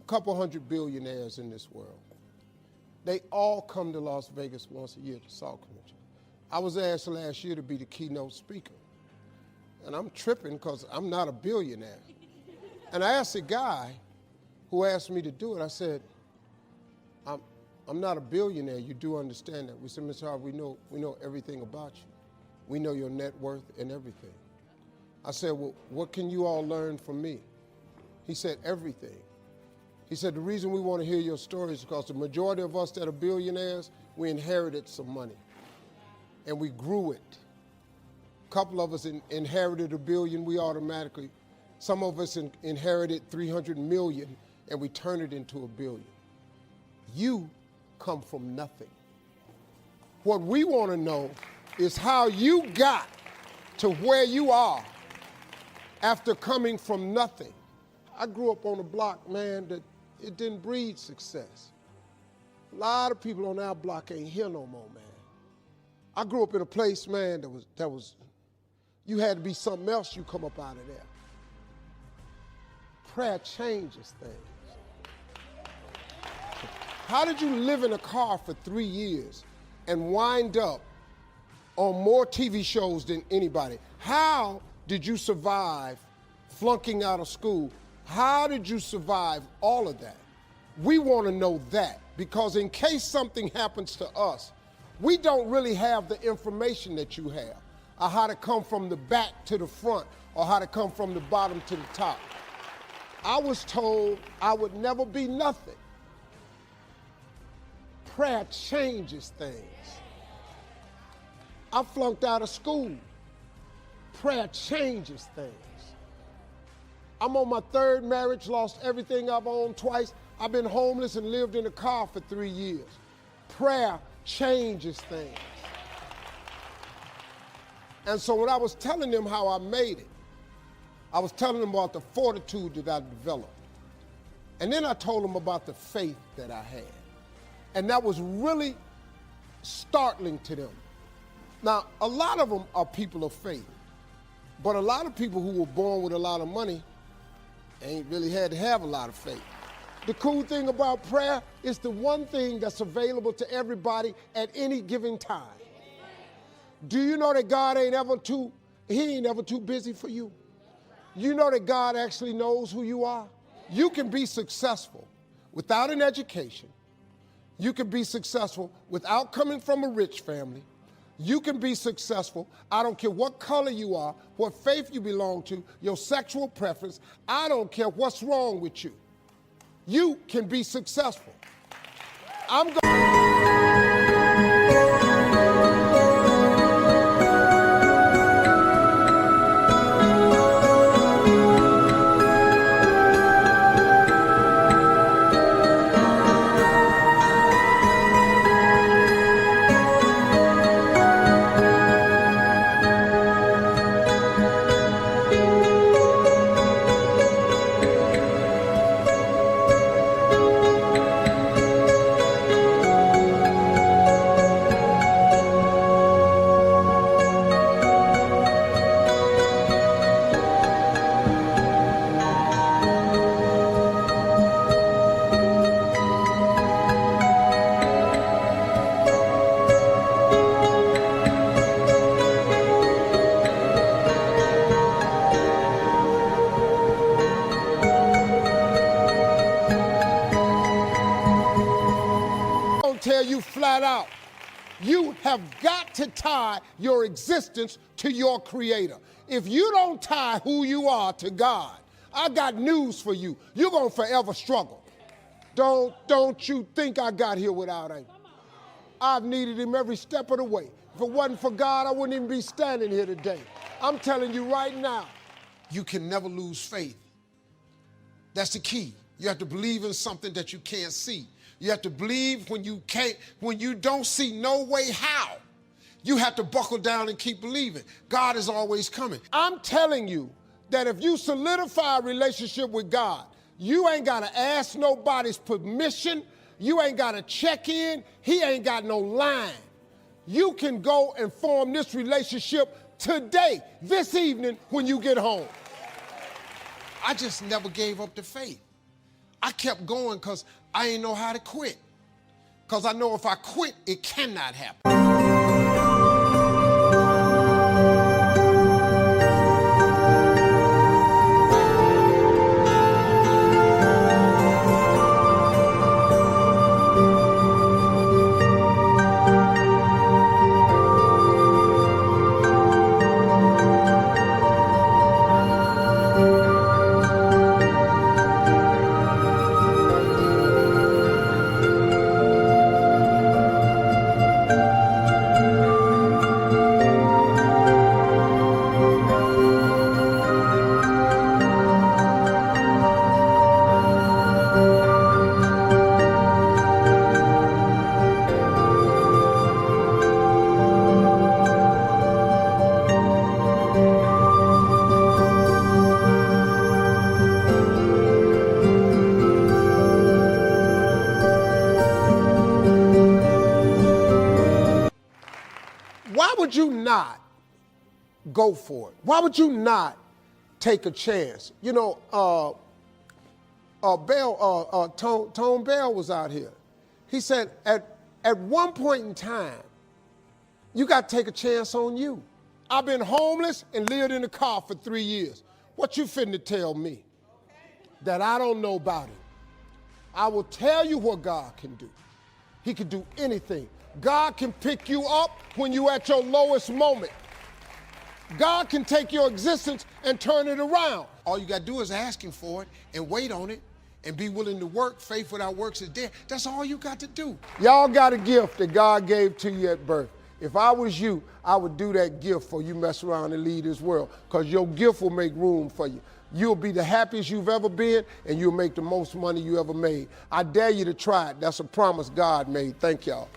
a couple hundred billionaires in this world. They all come to Las Vegas once a year to Salt Convention. I was asked last year to be the keynote speaker. And I'm tripping because I'm not a billionaire. And I asked a guy who asked me to do it, I said, I'm not a billionaire, you do understand that. We said, Mr. Harvey, we know everything about you. We know your net worth and everything. I said, well, what can you all learn from me? He said, everything. He said, the reason we want to hear your story is because the majority of us that are billionaires, we inherited some money and we grew it. A couple of us inherited $1 billion, we automatically, some of us inherited 300 million and we turned it into $1 billion. You come from nothing. What we want to know is how you got to where you are after coming from nothing. I grew up on a block, man, that it didn't breed success. A lot of people on our block ain't here no more, man. I grew up in a place, man, that was you had to be something else, you come up out of there. Prayer changes things. How did you live in a car for 3 years and wind up on more TV shows than anybody? How did you survive flunking out of school? How did you survive all of that? We want to know that, because in case something happens to us, we don't really have the information that you have, or how to come from the back to the front, or how to come from the bottom to the top. I was told I would never be nothing. Prayer changes things. I flunked out of school. Prayer changes things. I'm on my 3rd marriage, lost everything I've owned twice. I've been homeless and lived in a car for 3 years. Prayer changes things. And so when I was telling them how I made it, I was telling them about the fortitude that I developed. And then I told them about the faith that I had. And that was really startling to them. Now, a lot of them are people of faith, but a lot of people who were born with a lot of money ain't really had to have a lot of faith. The cool thing about prayer is the one thing that's available to everybody at any given time. Do you know that God ain't ever too busy for you? You know that God actually knows who you are? You can be successful without an education. You can be successful without coming from a rich family. You can be successful, I don't care what color you are, what faith you belong to, your sexual preference, I don't care what's wrong with you. You can be successful. Tell you flat out, you have got to tie your existence to your Creator. If you don't tie who you are to God, I got news for you. You're going to forever struggle. Don't you think I got here without Him. I've needed Him every step of the way. If it wasn't for God, I wouldn't even be standing here today. I'm telling you right now, you can never lose faith. That's the key. You have to believe in something that you can't see. You have to believe when you don't see no way how. You have to buckle down and keep believing. God is always coming. I'm telling you that if you solidify a relationship with God, you ain't got to ask nobody's permission. You ain't got to check in. He ain't got no line. You can go and form this relationship today, this evening, when you get home. I just never gave up the faith. I kept going because I didn't know how to quit. Because I know if I quit, it cannot happen. Why would you not go for it? Why would you not take a chance? You know, Tone Bell was out here. He said at one point in time, you got to take a chance on you. I've been homeless and lived in a car for 3 years. What you finna tell me that I don't know about it? I will tell you what God can do. He can do anything. God can pick you up when you're at your lowest moment. God can take your existence and turn it around. All you got to do is ask him for it and wait on it and be willing to work. Faith without works is dead. That's all you got to do. Y'all got a gift that God gave to you at birth. If I was you, I would do that gift before you mess around and leave this world, because your gift will make room for you. You'll be the happiest you've ever been, and you'll make the most money you ever made. I dare you to try it. That's a promise God made. Thank y'all.